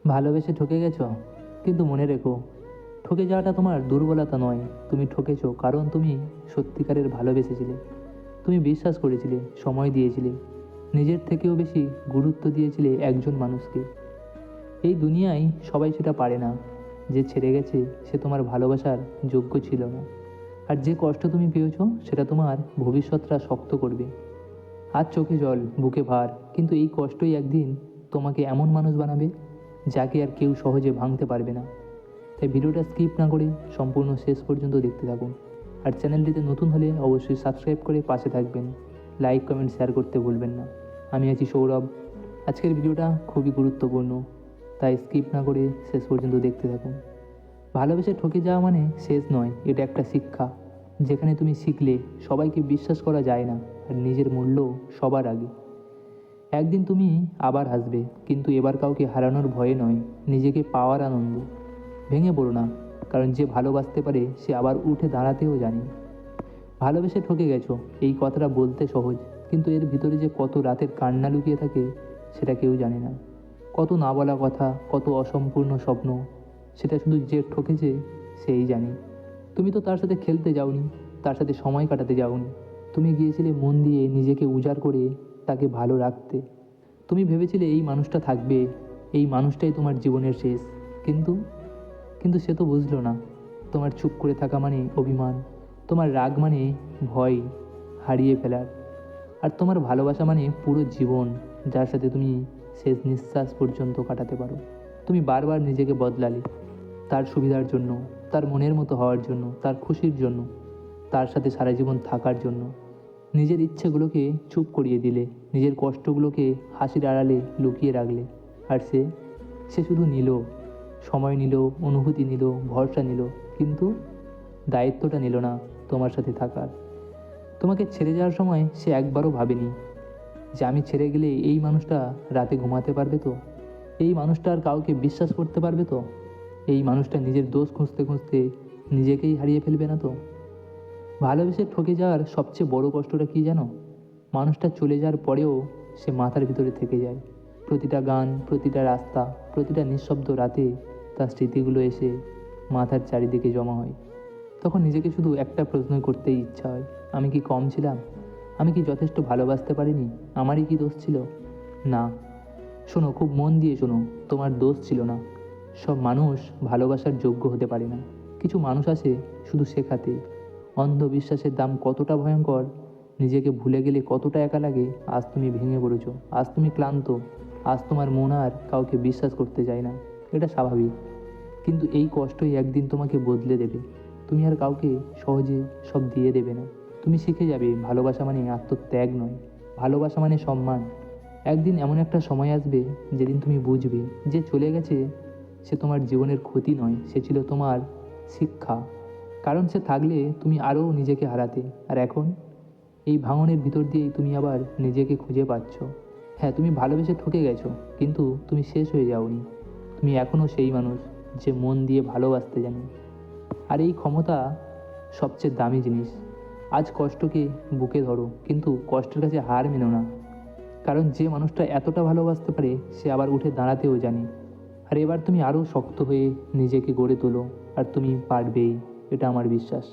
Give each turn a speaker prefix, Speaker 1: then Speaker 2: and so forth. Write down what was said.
Speaker 1: ভালোবেসে ঠকে গেছো, কিন্তু মনে রেখো, ঠকে যাওয়াটা তোমার দুর্বলতা নয়। তুমি ঠকেছো কারণ তুমি সত্যিকারের ভালোবেসেছিলে। তুমি বিশ্বাস করেছিলে, সময় দিয়েছিলে, নিজের থেকেও বেশি গুরুত্ব দিয়েছিলে একজন মানুষকে। এই দুনিয়ায় সবাই সেটা পারে না। যে ছেড়ে গেছে সে তোমার ভালোবাসার যোগ্য ছিল না। আর যে কষ্ট তুমি পেয়েছো সেটা তোমার ভবিষ্যৎটা শক্ত করবে। আজ চোখে জল, বুকে ভার, কিন্তু এই কষ্টই একদিন তোমাকে এমন মানুষ বানাবে যাকে আর কেউ সহজে ভাঙতে পারবে না। তাই ভিডিওটা স্কিপ না করে সম্পূর্ণ শেষ পর্যন্ত দেখতে থাকুন। আর চ্যানেলটিতে নতুন হলে অবশ্যই সাবস্ক্রাইব করে পাশে থাকবেন। লাইক, কমেন্ট, শেয়ার করতে ভুলবেন না। আমি আছি সৌরভ। আজকের ভিডিওটা খুবই গুরুত্বপূর্ণ, তাই স্কিপ না করে শেষ পর্যন্ত দেখতে থাকুন। ভালোবেসে ঠকে যাওয়া মানে শেষ নয়, এটা একটা শিক্ষা, যেখানে তুমি শিখলে সবাইকে বিশ্বাস করা যায় না, আর নিজের মূল্য সবার আগে। একদিন তুমি আবার হাসবে, কিন্তু এবার কাউকে হারানোর ভয়ে নয়, নিজেকে পাওয়ার আনন্দ। ভেঙে পড়ো না, কারণ যে ভালোবাসতে পারে সে আবার উঠে দাঁড়াতেও জানে। ভালোবেসে ঠকে গেছো, এই কথাটা বলতে সহজ, কিন্তু এর ভিতরে যে কত রাতের কান্না লুকিয়ে থাকে সেটা কেউ জানে না। কত না বলা কথা, কত অসম্পূর্ণ স্বপ্ন, সেটা শুধু যে ঠকেছে সেই জানে। তুমি তো তার সাথে খেলতে যাওনি, তার সাথে সময় কাটাতে যাওনি। তুমি গিয়েছিলে মন দিয়ে নিজেকে উজাড় করে তাকে ভালো রাখতে। তুমি ভেবেছিলে এই মানুষটা থাকবে, এই মানুষটাই তোমার জীবনের শেষ। কিন্তু কিন্তু সে তো বুঝলো না, তোমার চুপ করে থাকা মানে অভিমান, তোমার রাগ মানে ভয় হারিয়ে ফেলার, আর তোমার ভালোবাসা মানে পুরো জীবন, যার সাথে তুমি শেষ নিঃশ্বাস পর্যন্ত কাটাতে পারো। তুমি বারবার নিজেকে বদলালে, তার সুবিধার জন্য, তার মনের মতো হওয়ার জন্য, তার খুশির জন্য, তার সাথে সারা জীবন থাকার জন্য। নিজের ইচ্ছেগুলোকে চুপ করিয়ে দিলে, নিজের কষ্টগুলোকে হাসির আড়ালে লুকিয়ে রাখলে। আর সে সে শুধু নিল, সময় নিল, অনুভূতি নিল, ভরসা নিল, কিন্তু দায়িত্বটা নিল না তোমার সাথে থাকার। তোমাকে ছেড়ে যাওয়ার সময় সে একবারও ভাবেনি যে আমি ছেড়ে গেলে এই মানুষটা রাতে ঘুমাতে পারবে তো, এই মানুষটা আর কাউকে বিশ্বাস করতে পারবে তো, এই মানুষটা নিজের দোষ খুঁজতে খুঁজতে নিজেকেই হারিয়ে ফেলবে না তো। ভালোবেসে ঠকে যাওয়ার সবচেয়ে বড় কষ্টটা কী জানো? মানুষটা চলে যাওয়ার পরেও সে মাথার ভিতরে থেকে যায়। প্রতিটা গান, প্রতিটা রাস্তা, প্রতিটা নিঃশব্দ রাতে তার স্মৃতিগুলো এসে মাথার চারিদিকে জমা হয়। তখন নিজেকে শুধু একটা প্রশ্ন করতেই ইচ্ছা হয়, আমি কি কম ছিলাম? আমি কি যথেষ্ট ভালোবাসতে পারিনি? আমারই কি দোষ ছিল? না, শোনো, খুব মন দিয়ে শোনো, তোমার দোষ ছিল না। সব মানুষ ভালোবাসার যোগ্য হতে পারে না। কিছু মানুষ আসে শুধু শেখাতে, অন্ধবিশ্বাসের দাম কতটা ভয়ঙ্কর, নিজেকে ভুলে গেলে কতটা একা লাগে। আজ তুমি ভেঙে পড়েছো, আজ তুমি ক্লান্ত, আজ তোমার মন আর কাউকে বিশ্বাস করতে চায় না। এটা স্বাভাবিক, কিন্তু এই কষ্টই একদিন তোমাকে বদলে দেবে। তুমি আর কাউকে সহজে সব দিয়ে দেবে না। তুমি শিখে যাবে ভালোবাসা মানে আত্মত্যাগ নয়, ভালোবাসা মানে সম্মান। একদিন এমন একটা সময় আসবে যেদিন তুমি বুঝবে যে চলে গেছে সে তোমার জীবনের ক্ষতি নয়, সে ছিল তোমার শিক্ষা। কারণ সে থাকলে তুমি আরও নিজেকে হারাতে, আর এখন এই ভাঙনের ভিতর দিয়েই তুমি আবার নিজেকে খুঁজে পাচ্ছ। হ্যাঁ, তুমি ভালোবেসে ঠকে গেছো, কিন্তু তুমি শেষ হয়ে যাওনি। তুমি এখনও সেই মানুষ যে মন দিয়ে ভালোবাসতে জানে। আর এই ক্ষমতা সবচেয়ে দামি জিনিস। আজ কষ্টকে বুকে ধরো, কিন্তু কষ্টের কাছে হার মেনো না। কারণ যে মানুষটা এতটা ভালোবাসতে পারে সে আবার উঠে দাঁড়াতেও জানে। আর এবার তুমি আরও শক্ত হয়ে নিজেকে গড়ে তোলো, আর তুমি পারবেই, এটা আমার বিশ্বাস।